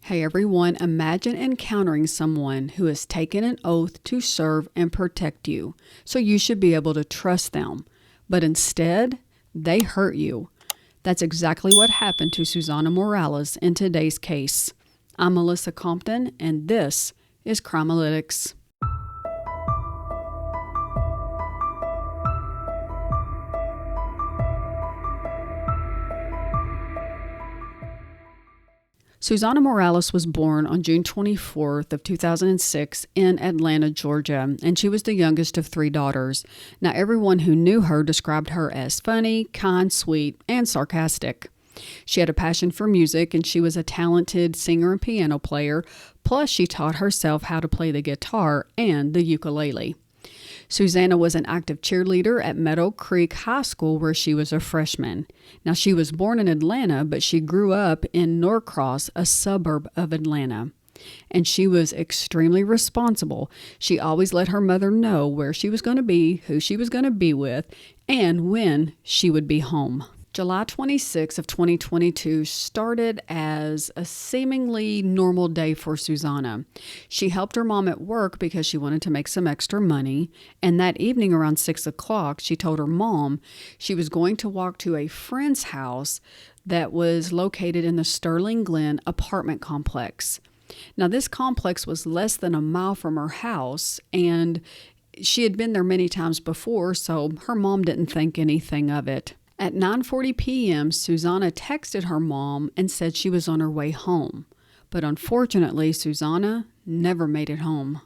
Hey everyone, imagine encountering someone who has taken an oath to serve and protect you, so you should be able to trust them. But instead, they hurt you. That's exactly what happened to Susana Morales in today's case. I'm Melissa Compton, and this is Crimealytics. Susana Morales was born on June 24th of 2006 in Atlanta, Georgia, and she was the youngest of three daughters. Now, everyone who knew her described her as funny, kind, sweet, and sarcastic. She had a passion for music, and she was a talented singer and piano player, plus she taught herself how to play the guitar and the ukulele. Susana was an active cheerleader at Meadow Creek High School where she was a freshman. Now, she was born in Atlanta, but she grew up in Norcross, a suburb of Atlanta. And she was extremely responsible. She always let her mother know where she was going to be, who she was going to be with, and when she would be home. July 26 of 2022 started as a seemingly normal day for Susana. She helped her mom at work because she wanted to make some extra money, and that evening around 6 o'clock, she told her mom she was going to walk to a friend's house that was located in the Sterling Glen apartment complex. Now, this complex was less than a mile from her house, and she had been there many times before, so her mom didn't think anything of it. At 9:40 p.m., Susana texted her mom and said she was on her way home. But unfortunately, Susana never made it home.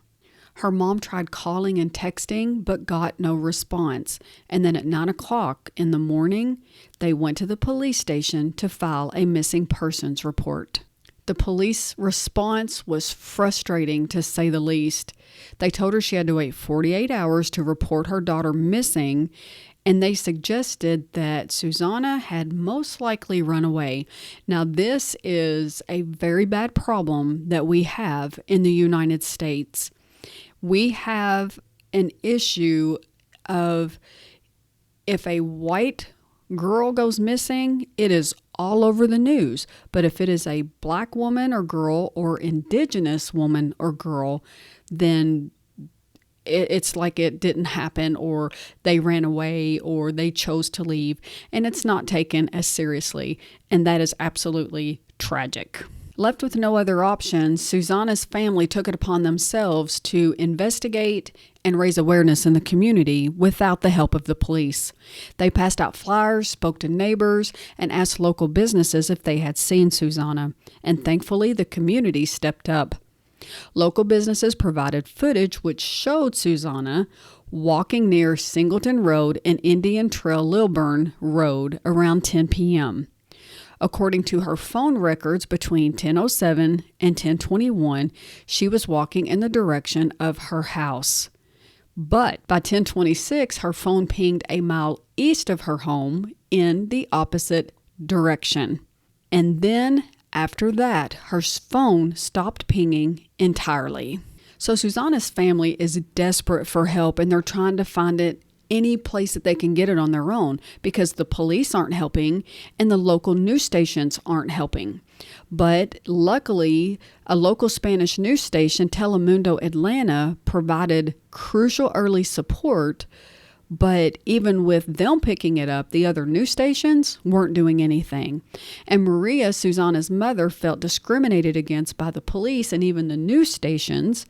Her mom tried calling and texting, but got no response. And then at 9 o'clock in the morning, they went to the police station to file a missing persons report. The police response was frustrating, to say the least. They told her she had to wait 48 hours to report her daughter missing, and they suggested that Susana had most likely run away. Now, this is a very bad problem that we have in the United States. We have an issue of if a white girl goes missing, it is all over the news. But if it is a black woman or girl or indigenous woman or girl, then it's like it didn't happen, or they ran away, or they chose to leave, and it's not taken as seriously, and that is absolutely tragic. Left with no other options, Susana's family took it upon themselves to investigate and raise awareness in the community without the help of the police. They passed out flyers, spoke to neighbors, and asked local businesses if they had seen Susana, and thankfully the community stepped up. Local businesses provided footage which showed Susana walking near Singleton Road and Indian Trail Lilburn Road around 10 p.m. According to her phone records, between 10:07 and 10:21, she was walking in the direction of her house. But by 10:26, her phone pinged a mile east of her home in the opposite direction. And then after that, her phone stopped pinging entirely. So Susana's family is desperate for help, and they're trying to find it any place that they can get it on their own because the police aren't helping and the local news stations aren't helping. But luckily, a local Spanish news station, Telemundo Atlanta, provided crucial early support. But even with them picking it up, the other news stations weren't doing anything. And Maria, Susana's mother, felt discriminated against by the police and even the news stations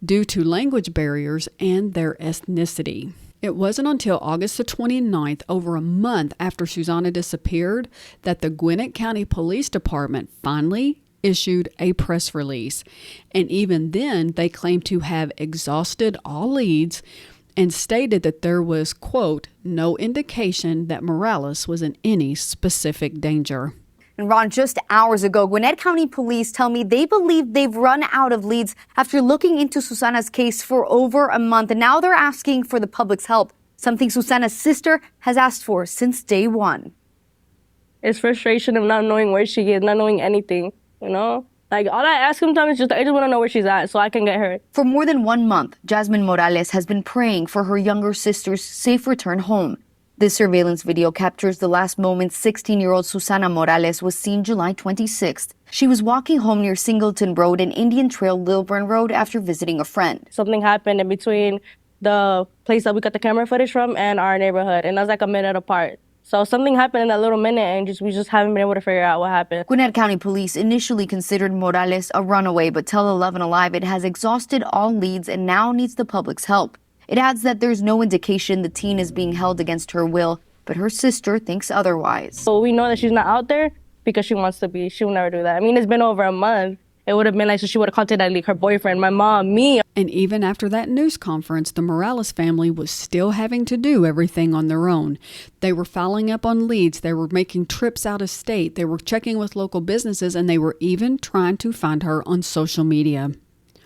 due to language barriers and their ethnicity. It wasn't until August the 29th, over a month after Susana disappeared, that the Gwinnett County Police Department finally issued a press release. And even then, they claimed to have exhausted all leads and stated that there was, quote, no indication that Morales was in any specific danger. And Ron, just hours ago, Gwinnett County Police tell me they believe they've run out of leads after looking into Susana's case for over a month. And now they're asking for the public's help, something Susana's sister has asked for since day one. It's frustration of not knowing where she is, not knowing anything, you know? Like, all I ask sometimes is just, I just want to know where she's at so I can get her. For more than 1 month, Jasmine Morales has been praying for her younger sister's safe return home. This surveillance video captures the last moment 16-year-old Susana Morales was seen July 26th. She was walking home near Singleton Road and Indian Trail Lilburn Road after visiting a friend. Something happened in between the place that we got the camera footage from and our neighborhood, and that's like a minute apart. So something happened in that little minute, and we just haven't been able to figure out what happened. Gwinnett County Police initially considered Morales a runaway, but tell 11 Alive it has exhausted all leads and now needs the public's help. It adds that there's no indication the teen is being held against her will, but her sister thinks otherwise. So we know that she's not out there because she wants to be. She will never do that. I mean, it's been over a month. It would have been like, so she would have contacted like her boyfriend, my mom, me. And even after that news conference, the Morales family was still having to do everything on their own. They were following up on leads. They were making trips out of state. They were checking with local businesses, and they were even trying to find her on social media.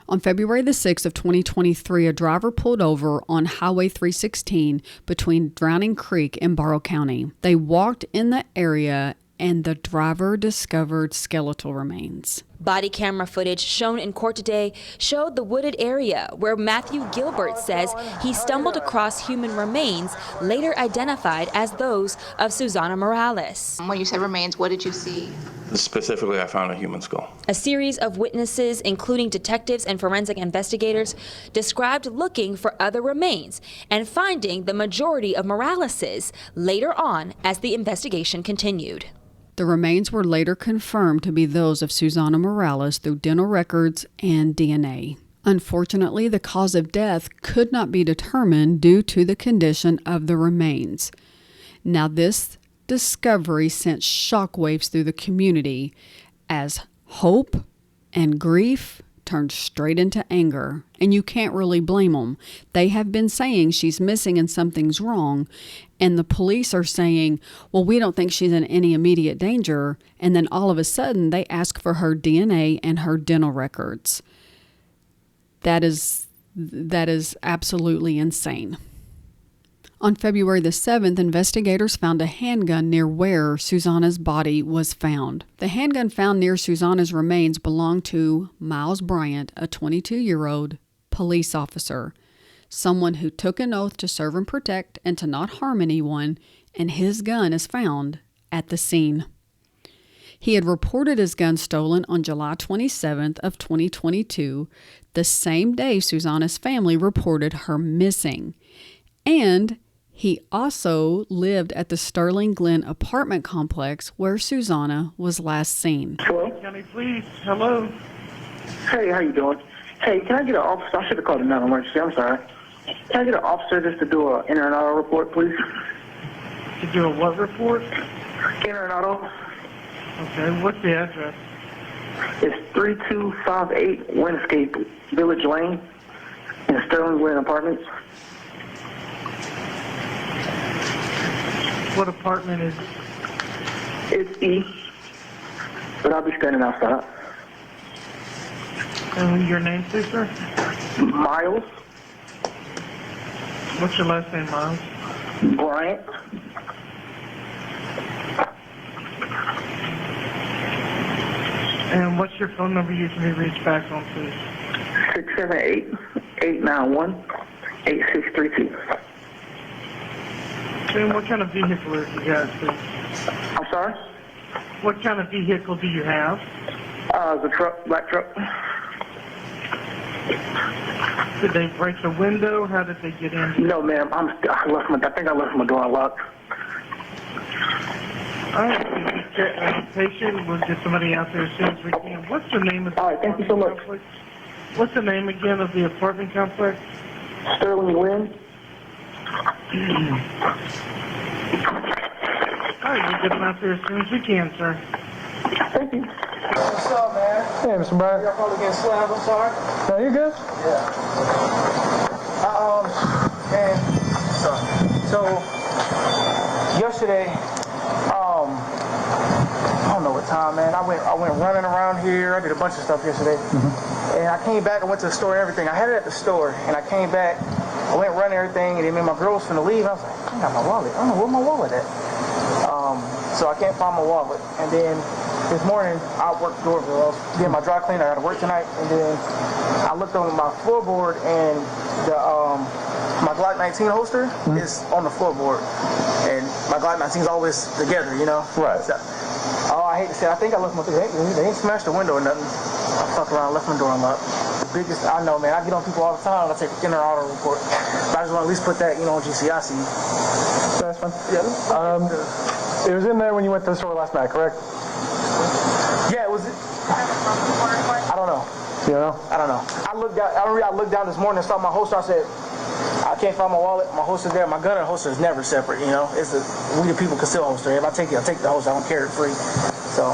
On February the 6th of 2023, a driver pulled over on Highway 316 between Drowning Creek and Barrow County. They walked in the area, and the driver discovered skeletal remains. Body camera footage shown in court today showed the wooded area where Matthew Gilbert says he stumbled across human remains, later identified as those of Susana Morales. When you said remains, what did you see? Specifically, I found a human skull. A series of witnesses, including detectives and forensic investigators, described looking for other remains and finding the majority of Morales's later on as the investigation continued. The remains were later confirmed to be those of Susana Morales through dental records and DNA. Unfortunately, the cause of death could not be determined due to the condition of the remains. Now, this discovery sent shockwaves through the community as hope and grief turned straight into anger, and you can't really blame them. They have been saying she's missing and something's wrong, and the police are saying, well, we don't think she's in any immediate danger, and then all of a sudden they ask for her DNA and her dental records. That is absolutely insane. On February the 7th, investigators found a handgun near where Susana's body was found. The handgun found near Susana's remains belonged to Miles Bryant, a 22-year-old police officer, someone who took an oath to serve and protect and to not harm anyone, and his gun is found at the scene. He had reported his gun stolen on July 27th of 2022, the same day Susana's family reported her missing. And he also lived at the Sterling Glen apartment complex where Susana was last seen. Hello? County Police, hello. Hey, how you doing? Hey, can I get an officer? I should have called a non-emergency. I'm sorry. Can I get an officer just to do an inter and auto report, please? To do a what report? Inter and auto. Okay, what's the address? It's 3258 Windscape Village Lane in Sterling Glen Apartments. What apartment is? It's E, but I'll be standing outside. And your name, please, sir? Miles. What's your last name, Miles? Bryant. And what's your phone number you can be reached back on, please? 678-891-8632. And what kind of vehicle is you got, please? I'm sorry? What kind of vehicle do you have? The truck, black truck. Did they break the window? How did they get in? No, ma'am. I think I left my door unlocked. All right, patient. We'll get somebody out there as soon as we can. What's the name of the All right, thank you so much. complex? What's the name again of the apartment complex? Sterling Glen. All right, we'll get them out there as soon as we can, sir. Thank you. What's up, man? Hey, Mr. Bryant. Y'all probably getting slammed, I'm sorry. No, you good? Yeah. Man, so yesterday, I don't know what time, man. I went running around here. I did a bunch of stuff yesterday. And I came back, I went to the store and everything. I had it at the store, and I came back, I went running everything, and then my girl was finna leave. I was like, I got my wallet. I don't know where my wallet at. So I can't find my wallet. And then this morning, I worked Doorville. I was getting my dry cleaner. I got to work tonight. And then I looked on my floorboard, and my Glock 19 holster is on the floorboard. And my Glock 19 is always together, you know? Right. So, I I hate to say it, I think I left my door. They ain't smashed the window or nothing. I fucked around, left my door unlocked. The biggest, I know, man. I get on people all the time. I take inner auto report. But I just want to at least put that, on GCIC. That's fine. Yeah. It was in there when you went to the store last night, correct? Yeah, it was. I don't know. You don't know? I don't know. I looked down this morning and saw my holster. I said, I can't find my wallet. My holster's there. My gun and holster is never separate. We the people conceal holster. If I take it, I'll take the holster. I don't carry it free. So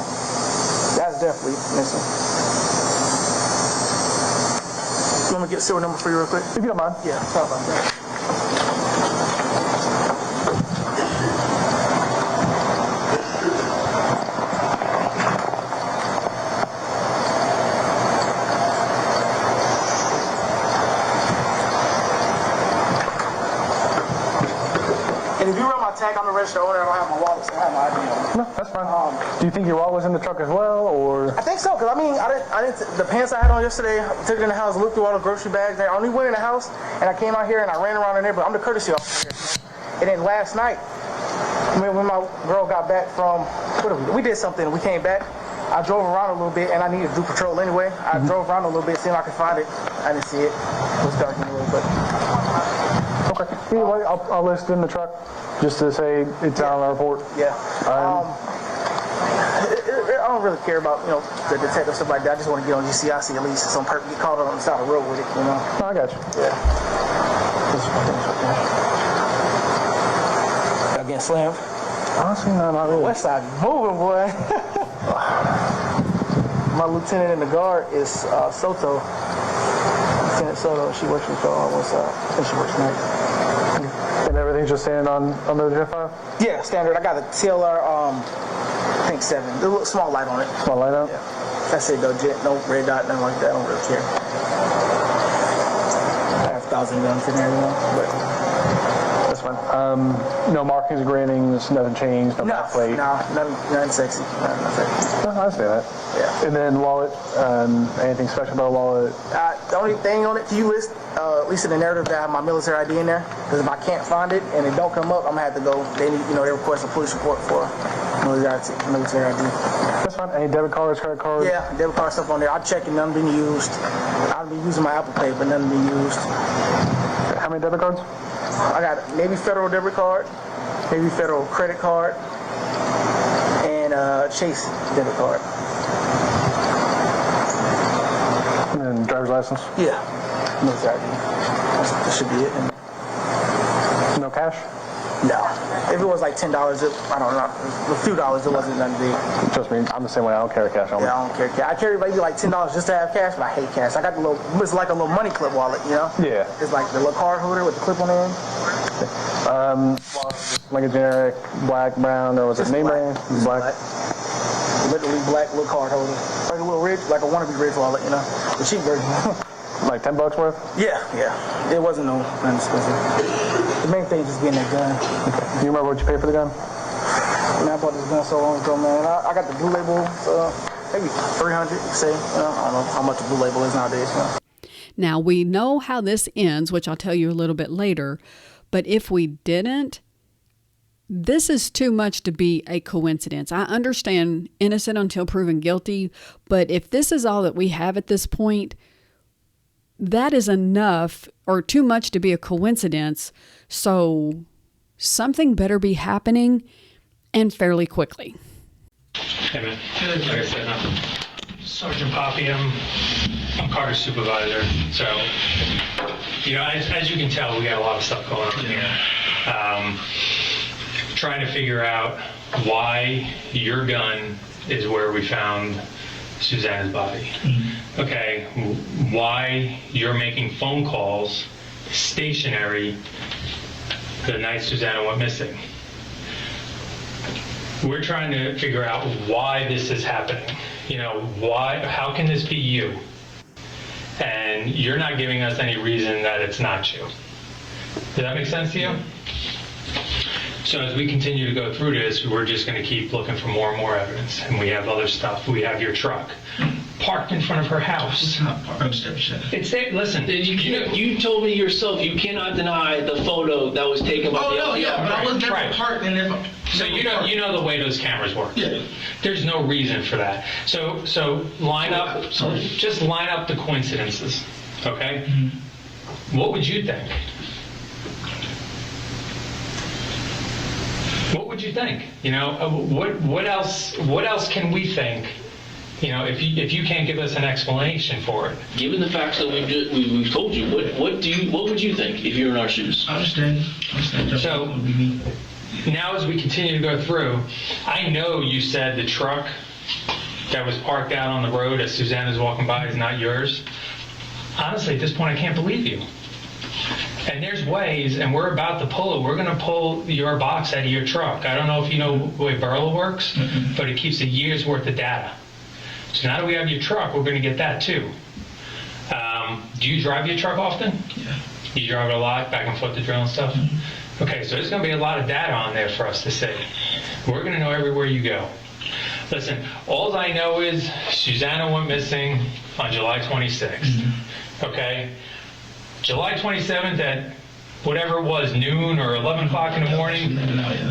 that's definitely missing. You want me to get the serial number for you real quick? If you don't mind. Yeah. Sorry about that. And if you run my tag, I'm the registered owner. I don't have my wallet, so I have my ID on it. No, that's fine. Do you think your wallet was in the truck as well, or? I think so, because I didn't. The pants I had on yesterday, I took it in the house, looked through all the grocery bags. I only went in the house, and I came out here and I ran around in there. But I'm the courtesy officer here. And then last night, when my girl got back from, we did something. We came back. I drove around a little bit, and I needed to do patrol anyway. I drove around a little bit, see if I could find it. I didn't see it. It was dark anyway, but. Okay. Either way, I'll list it in the truck just to say it's on our report. Yeah. I don't really care about the detective stuff like that. I just want to get on GCIC at least. Some person get caught on the side of the road with it. No, I got you. Yeah. Y'all getting slammed? Honestly, no, not really. West side moving, boy. My lieutenant in the guard is Soto. Lieutenant Soto. She works with y'all on one side. I think she works night. And everything's just standing on the jet file? Yeah, standard. I got a TLR, I think 7. The little small light on it. Small light out? Yeah. That's it though, jet. No red dot, nothing like that. I don't really care. I have 1,000 guns in there, but that's fine. No markings, gradings, nothing changed, no back plate? No, nothing sexy. Nothing sexy. No, I understand that. Yeah. And then wallet, anything special about a wallet? The only thing on it, can you list, at least in the narrative, that I have my military ID in there? Because if I can't find it and it don't come up, I'm going to have to go. They need, they request a police report for military ID. That's fine. Any debit cards, credit cards? Yeah, debit card stuff on there. I check it, none been used. I've been using my Apple Pay, but none been used. How many debit cards? I got Navy Federal debit card, Navy Federal credit card, and Chase debit card. And then driver's license? Yeah, military ID. That should be it. And no cash? no. If it was like $10, I don't know. A few dollars, it wasn't nothing big. Trust me, I'm the same way. I don't carry cash on me. Yeah, I don't carry cash. I carry maybe like $10 just to have cash, but I hate cash. I got the little, it's like a little money clip wallet, Yeah. It's like the little card holder with the clip on the end. Like a generic black, brown, or was it name brand? Black. Literally black little card holder. Like a little Ridge, like a wannabe Ridge wallet, the cheap version. Like $10 worth? Yeah. It wasn't nothing expensive. The main thing is just getting that gun. Okay. Do you remember what you paid for the gun? Man, I bought this gun so long ago, man. I got the blue label, maybe 300, you say. I don't know how much the blue label is nowadays. Now, we know how this ends, which I'll tell you a little bit later. But if we didn't, this is too much to be a coincidence. I understand innocent until proven guilty, but if this is all that we have at this point, that is enough or too much to be a coincidence. So something better be happening, and fairly quickly. Hey man, like I said, I'm Sergeant Poppy. I'm Carter's supervisor. So, as you can tell, we got a lot of stuff going on here. Trying to figure out why your gun is where we found Susana's body. Okay, why you're making phone calls stationary the night Susana went missing. We're trying to figure out why this is happening. How can this be you? And you're not giving us any reason that it's not you. Does that make sense to you? So as we continue to go through this, we're just going to keep looking for more and more evidence. And we have other stuff. We have your truck. parked in front of her house. It's not parked. It's there. Listen, You told me yourself you cannot deny the photo that was taken by the LPR. But I was never parked in there. So you know the way those cameras work. Yeah. There's no reason for that. So line up. Just line up the coincidences. Okay. Mm-hmm. What would you think? What would you think? You know, what else can we think? You know, if you can't give us an explanation for it. Given the facts that we've told you, what would you think if you're in our shoes? I understand. So now as we continue to go through, I know you said the truck that was parked out on the road as Susana's walking by is not yours. Honestly, at this point, I can't believe you. And there's ways, and we're about to pull it. We're going to pull your box out of your truck. I don't know if you know the way Burla works, but it keeps a year's worth of data. So now that we have your truck, we're going to get that too. Do you drive your truck often? Yeah. You drive it a lot, back and forth to drill and stuff? Mm-hmm. Okay, so there's going to be a lot of data on there for us to see. We're going to know everywhere you go. Listen, all I know is Susana went missing on July 26th. Mm-hmm. Okay? July 27th at whatever it was, noon or 11 o'clock in the morning,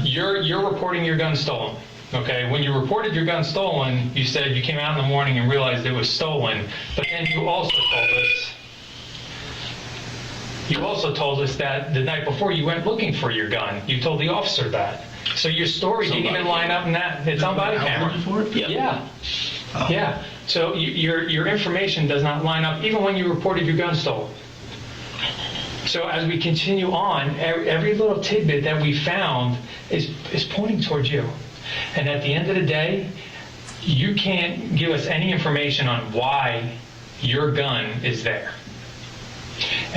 you're reporting your gun stolen. Okay, when you reported your gun stolen, you said you came out in the morning and realized it was stolen, but then you also told us that the night before you went looking for your gun. You told the officer that. So your story didn't even line up in that. It's on body camera. Yeah. Oh. Yeah. So your information does not line up even when you reported your gun stolen. So as we continue on, every little tidbit that we found is pointing towards you. And at the end of the day, you can't give us any information on why your gun is there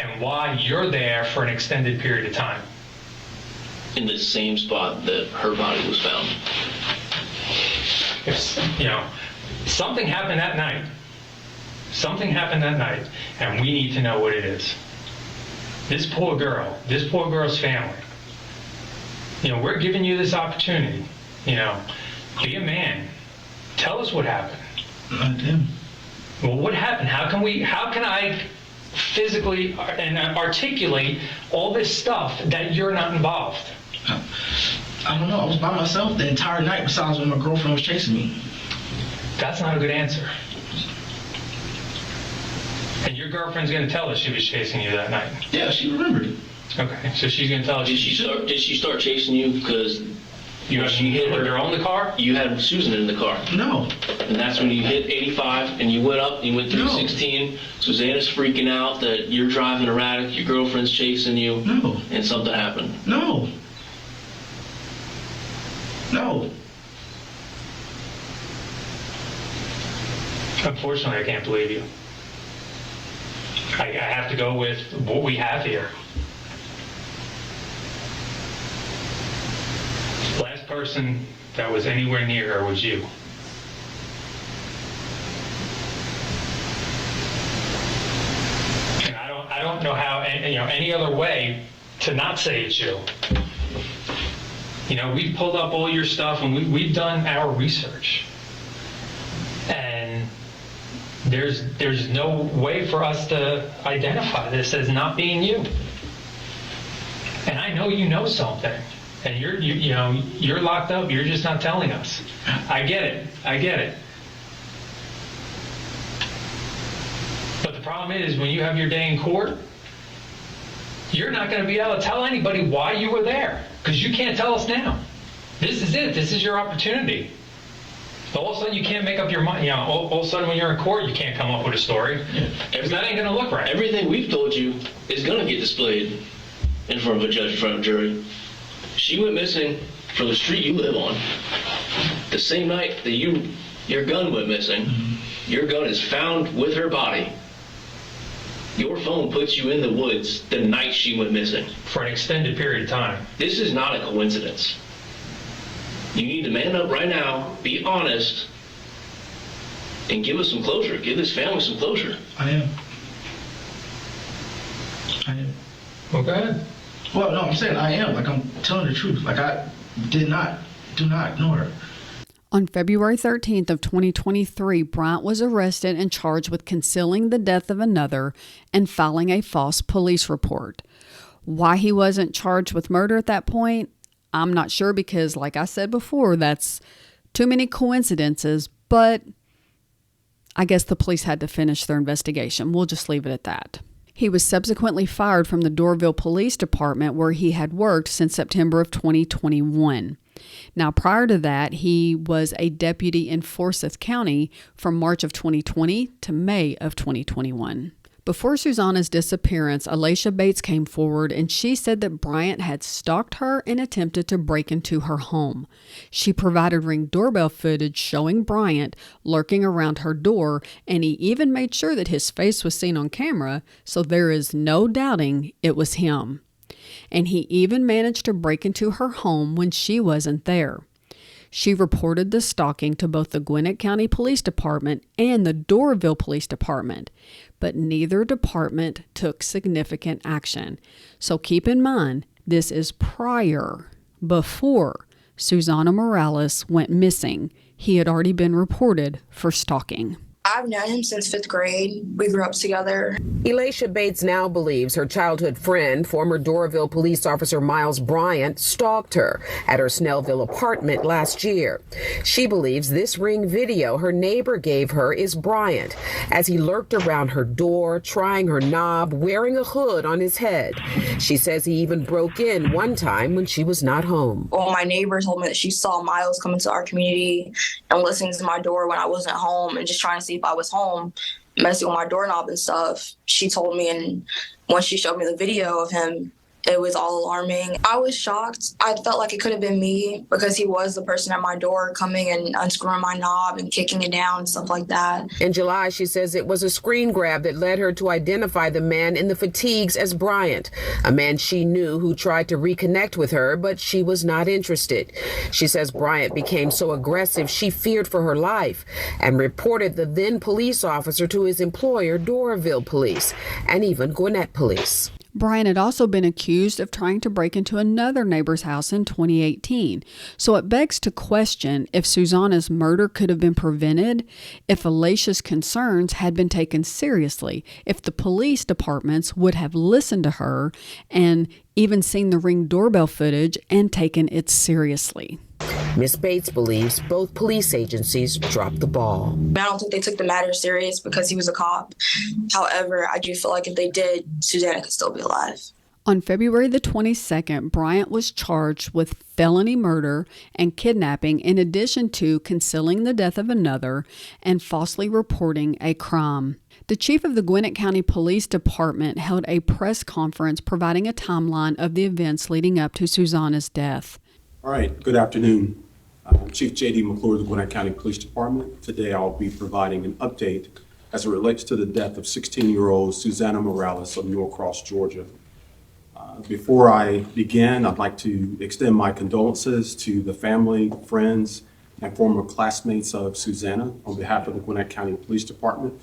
and why you're there for an extended period of time. In the same spot that her body was found. You know, something happened that night. Something happened that night, and we need to know what it is. This poor girl's family. You know, we're giving you this opportunity. You know, be a man. Tell us what happened. I did. Well, what happened? How can I physically and articulate all this stuff that you're not involved? I don't know. I was by myself the entire night besides when my girlfriend was chasing me. That's not a good answer. And your girlfriend's going to tell us she was chasing you that night. Yeah, she remembered it. Okay, so she's going to tell us. Did she start chasing you because she hit her on the car? You had Susan in the car. No. And that's when you hit 85 and you went up, you went through 16. Susana's freaking out that you're driving erratic, your girlfriend's chasing you. No. And something happened. No. No. Unfortunately, I can't believe you. I have to go with what we have here. Last person that was anywhere near her was you. And I don't know how any other way to not say it's you. You know, we've pulled up all your stuff and we've done our research. And there's no way for us to identify this as not being you. And I know you know something. And you're locked up. You're just not telling us. I get it. But the problem is when you have your day in court, you're not going to be able to tell anybody why you were there because you can't tell us now. This is it. This is your opportunity. All of a sudden you can't make up your mind. All of a sudden when you're in court you can't come up with a story. Because that ain't going to look right. Everything we've told you is going to get displayed in front of a judge, in front of a jury. She went missing from the street you live on. The same night that your gun went missing, your gun is found with her body. Your phone puts you in the woods the night she went missing. For an extended period of time. This is not a coincidence. You need to man up right now, be honest, and give us some closure. Give this family some closure. I am. Well, go ahead. Well, no, I'm saying I am. Like, I'm telling the truth. Like, I do not ignore her. On February 13th of 2023, Bryant was arrested and charged with concealing the death of another and filing a false police report. Why he wasn't charged with murder at that point, I'm not sure, because like I said before, that's too many coincidences, but I guess the police had to finish their investigation. We'll just leave it at that. He was subsequently fired from the Doraville Police Department, where he had worked since September of 2021. Now, prior to that, he was a deputy in Forsyth County from March of 2020 to May of 2021. Before Susana's disappearance, Alicia Bates came forward and she said that Bryant had stalked her and attempted to break into her home. She provided Ring doorbell footage showing Bryant lurking around her door, and he even made sure that his face was seen on camera, so there is no doubting it was him. And he even managed to break into her home when she wasn't there. She reported the stalking to both the Gwinnett County Police Department and the Doraville Police Department, but neither department took significant action. So keep in mind, this is before Susana Morales went missing. He had already been reported for stalking. I've known him since 5th grade. We grew up together. Alicia Bates now believes her childhood friend, former Doraville police officer Miles Bryant, stalked her at her Snellville apartment last year. She believes this Ring video her neighbor gave her is Bryant, as he lurked around her door, trying her knob, wearing a hood on his head. She says he even broke in one time when she was not home. Well, my neighbor told me that she saw Miles come into our community and listening to my door when I wasn't home and just trying to see if I was home, messing with my doorknob and stuff. She told me, and when she showed me the video of him, it was all alarming. I was shocked. I felt like it could have been me, because he was the person at my door coming and unscrewing my knob and kicking it down and stuff like that. In July, she says it was a screen grab that led her to identify the man in the fatigues as Bryant, a man she knew who tried to reconnect with her, but she was not interested. She says Bryant became so aggressive she feared for her life and reported the then police officer to his employer, Doraville Police, and even Gwinnett Police. Bryant had also been accused of trying to break into another neighbor's house in 2018. So it begs to question if Susana's murder could have been prevented, if Alicia's concerns had been taken seriously, if the police departments would have listened to her and even seen the Ring doorbell footage and taken it seriously. Ms. Bates believes both police agencies dropped the ball. I don't think they took the matter serious because he was a cop. However, I do feel like if they did, Susana could still be alive. On February the 22nd, Bryant was charged with felony murder and kidnapping, in addition to concealing the death of another and falsely reporting a crime. The chief of the Gwinnett County Police Department held a press conference providing a timeline of the events leading up to Susana's death. All right, good afternoon. I'm Chief J.D. McClure of the Gwinnett County Police Department. Today I'll be providing an update as it relates to the death of 16-year-old Susana Morales of Norcross, Georgia. Before I begin, I'd like to extend my condolences to the family, friends, and former classmates of Susana on behalf of the Gwinnett County Police Department.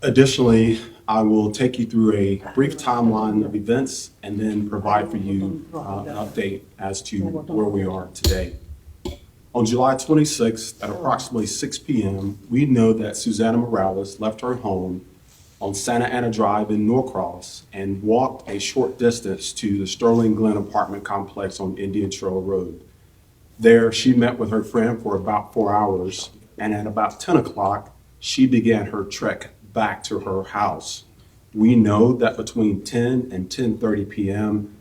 Additionally, I will take you through a brief timeline of events and then provide for you an update as to where we are today. On July 26th at approximately 6 p.m., we know that Susana Morales left her home on Santa Ana Drive in Norcross and walked a short distance to the Sterling Glen apartment complex on Indian Trail Road. There, she met with her friend for about 4 hours, and at about 10 o'clock, she began her trek back to her house. We know that between 10 and 10:30 p.m.,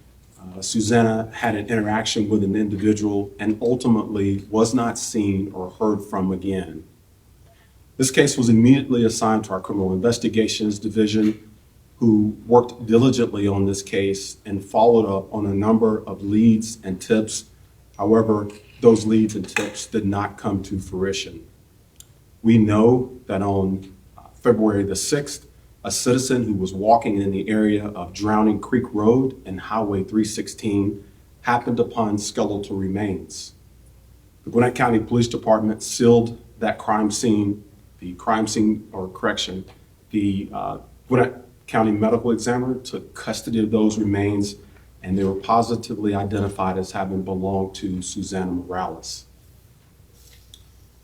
Susana had an interaction with an individual and ultimately was not seen or heard from again. This case was immediately assigned to our Criminal Investigations Division, who worked diligently on this case and followed up on a number of leads and tips. However, those leads and tips did not come to fruition. We know that on February the 6th, a citizen who was walking in the area of Drowning Creek Road and Highway 316 happened upon skeletal remains. The Gwinnett County Police Department sealed that crime scene. The Gwinnett County Medical Examiner took custody of those remains, and they were positively identified as having belonged to Susana Morales.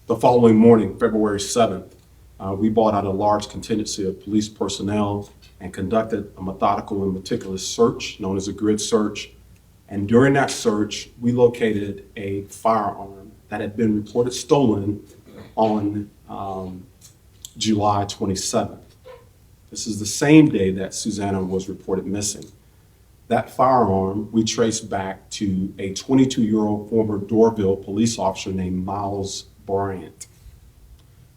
The following morning, February 7th, we brought out a large contingency of police personnel and conducted a methodical and meticulous search known as a grid search. And during that search, we located a firearm that had been reported stolen on July 27th. This is the same day that Susana was reported missing. That firearm we traced back to a 22-year-old former Dorville police officer named Miles Bryant.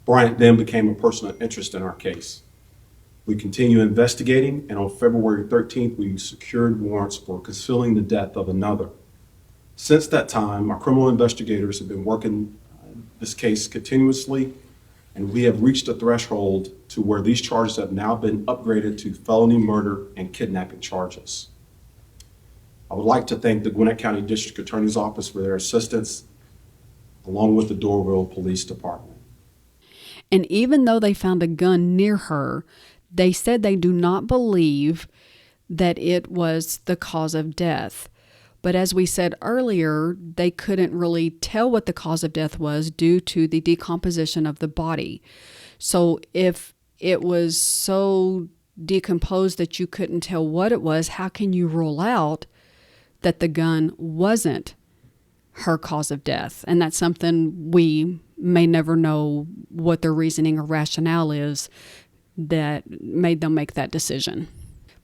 Bryant then became a person of interest in our case. We continue investigating, and on February 13th, we secured warrants for concealing the death of another. Since that time, our criminal investigators have been working this case continuously, and we have reached a threshold to where these charges have now been upgraded to felony murder and kidnapping charges. I would like to thank the Gwinnett County District Attorney's Office for their assistance, along with the Dorville Police Department. And even though they found a gun near her, they said they do not believe that it was the cause of death. But as we said earlier, they couldn't really tell what the cause of death was due to the decomposition of the body. So if it was so decomposed that you couldn't tell what it was, how can you rule out that the gun wasn't her cause of death? And that's something we may never know what their reasoning or rationale is that made them make that decision.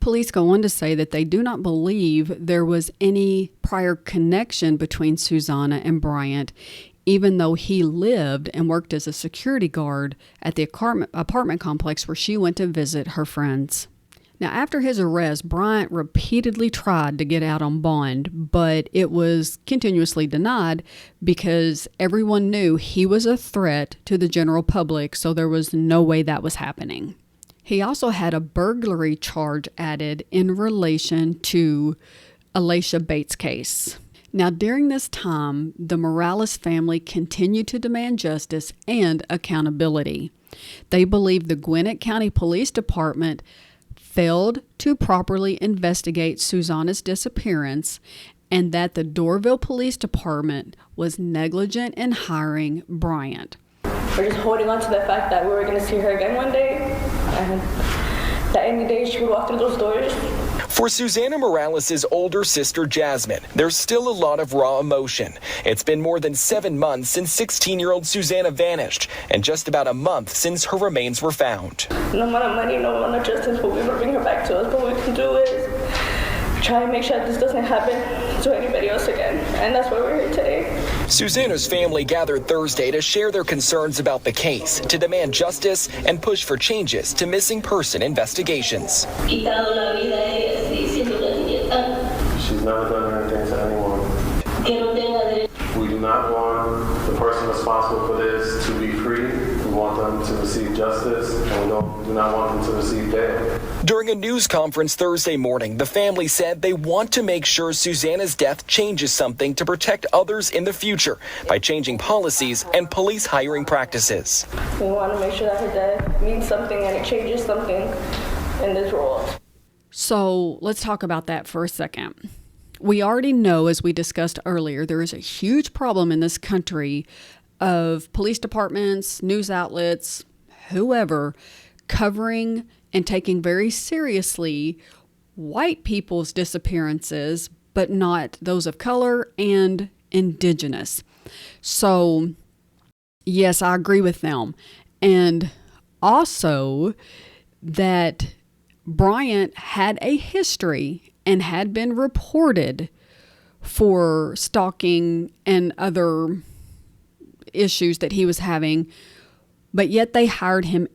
Police go on to say that they do not believe there was any prior connection between Susana and Bryant, even though he lived and worked as a security guard at the apartment complex where she went to visit her friends. Now, after his arrest, Bryant repeatedly tried to get out on bond, but it was continuously denied because everyone knew he was a threat to the general public, so there was no way that was happening. He also had a burglary charge added in relation to Alicia Bates' case. Now, during this time, the Morales family continued to demand justice and accountability. They believe the Gwinnett County Police Department failed to properly investigate Susana's disappearance and that the Dorville Police Department was negligent in hiring Bryant. We're just holding on to the fact that we were going to see her again one day, and that any day she would walk through those doors. For Susana Morales' older sister, Jasmine, there's still a lot of raw emotion. It's been more than 7 months since 16-year-old Susana vanished, and just about a month since her remains were found. No amount of money, no amount of justice will ever bring her back to us. What we can do is try and make sure that this doesn't happen to anybody else again, and that's why we're here today. Susana's family gathered Thursday to share their concerns about the case, to demand justice and push for changes to missing person investigations. She's never done anything to anyone. We do not want the person responsible for this to be free. We want them to receive justice, and we do not want them to receive bail. During a news conference Thursday morning, the family said they want to make sure Susana's death changes something to protect others in the future by changing policies and police hiring practices. We want to make sure that her death means something and it changes something in this world. So let's talk about that for a second. We already know, as we discussed earlier, there is a huge problem in this country of police departments, news outlets, whoever, covering and taking very seriously white people's disappearances, but not those of color and indigenous. So, yes, I agree with them. And also that Bryant had a history and had been reported for stalking and other issues that he was having, but yet they hired him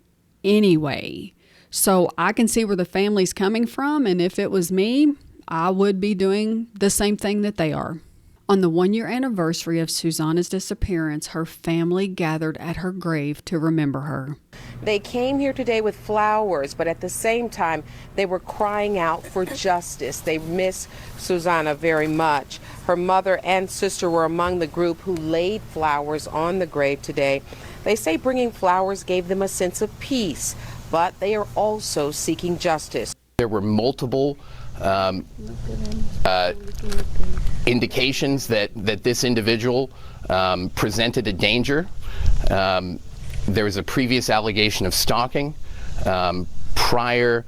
anyway. So I can see where the family's coming from, and if it was me, I would be doing the same thing that they are. On the 1-year anniversary of Susana's disappearance, her family gathered at her grave to remember her. They came here today with flowers, but at the same time, they were crying out for justice. They miss Susana very much. Her mother and sister were among the group who laid flowers on the grave today. They say bringing flowers gave them a sense of peace, but they are also seeking justice. There were multiple indications that this individual presented a danger There was a previous allegation of stalking, prior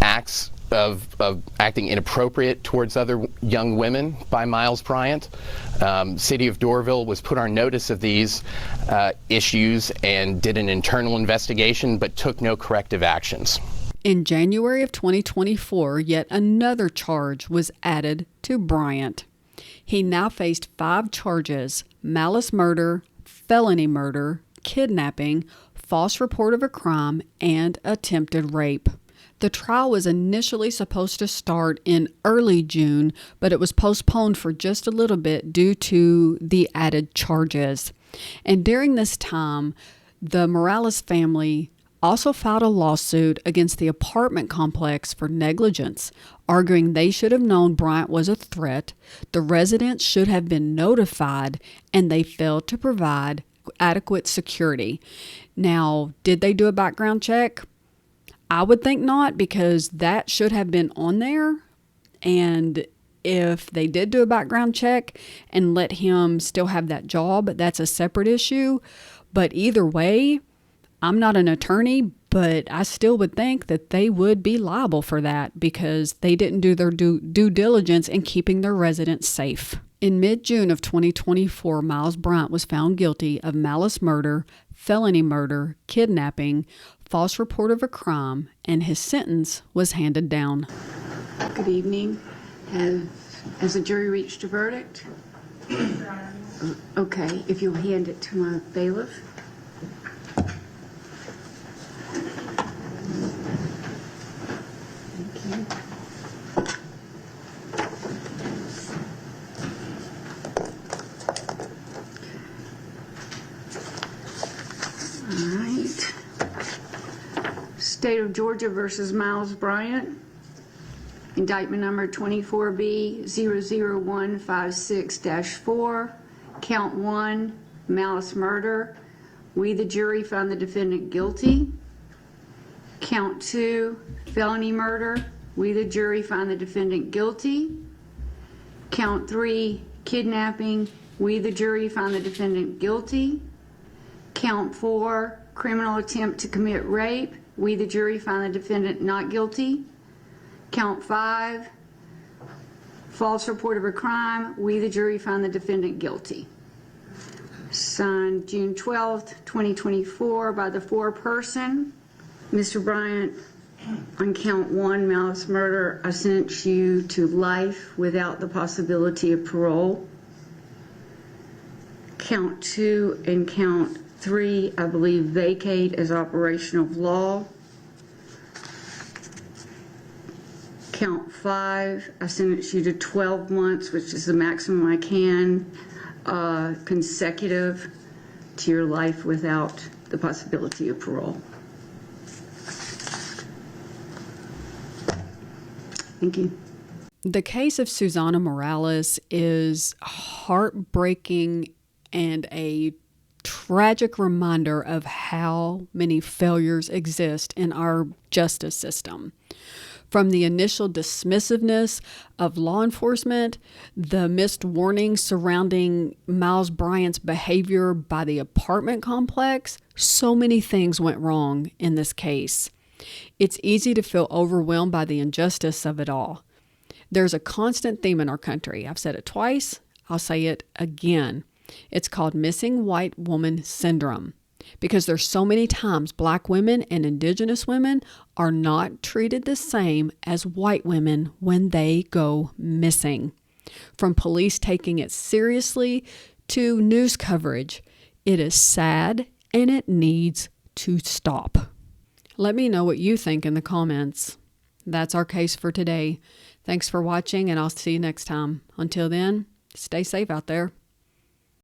acts of acting inappropriate towards other young women by Miles Bryant. City of Doraville was put on notice of these issues and did an internal investigation, but took no corrective actions. In January of 2024, yet another charge was added to Bryant. He now faced 5 charges: malice murder, felony murder, kidnapping, false report of a crime, and attempted rape. The trial was initially supposed to start in early June, but it was postponed for just a little bit due to the added charges. And during this time, the Morales family also filed a lawsuit against the apartment complex for negligence, arguing they should have known Bryant was a threat, the residents should have been notified, and they failed to provide adequate security. Now, did they do a background check? I would think not, because that should have been on there. And if they did do a background check and let him still have that job, that's a separate issue. But either way, I'm not an attorney, but I still would think that they would be liable for that because they didn't do their due diligence in keeping their residents safe. In mid-June of 2024, Miles Bryant was found guilty of malice murder, felony murder, kidnapping, false report of a crime, and his sentence was handed down. Good evening. Has the jury reached a verdict? Okay, if you'll hand it to my bailiff. Thank you. All right. State of Georgia versus Miles Bryant. Indictment number 24B-00156-4. Count 1, malice murder. We, the jury, find the defendant guilty. Count 2, felony murder. We, the jury, find the defendant guilty. Count 3, kidnapping. We, the jury, find the defendant guilty. Count 4, criminal attempt to commit rape. We, the jury, find the defendant not guilty. Count 5, false report of a crime. We, the jury, find the defendant guilty. Signed June 12th, 2024 by the foreperson. Mr. Bryant, on count 1, malice murder, I sentence you to life without the possibility of parole. Count 2 and count 3, I believe, vacate as operation of law. Count 5, I sentence you to 12 months, which is the maximum I can, consecutive to your life without the possibility of parole. Thank you. The case of Susana Morales is heartbreaking and a tragic reminder of how many failures exist in our justice system. From the initial dismissiveness of law enforcement, the missed warnings surrounding Miles Bryant's behavior by the apartment complex, so many things went wrong in this case. It's easy to feel overwhelmed by the injustice of it all. There's a constant theme in our country. I've said it twice. I'll say it again. It's called missing white woman syndrome, because there's so many times Black women and Indigenous women are not treated the same as white women when they go missing. From police taking it seriously to news coverage, it is sad and it needs to stop. Let me know what you think in the comments. That's our case for today. Thanks for watching, and I'll see you next time. Until then, stay safe out there.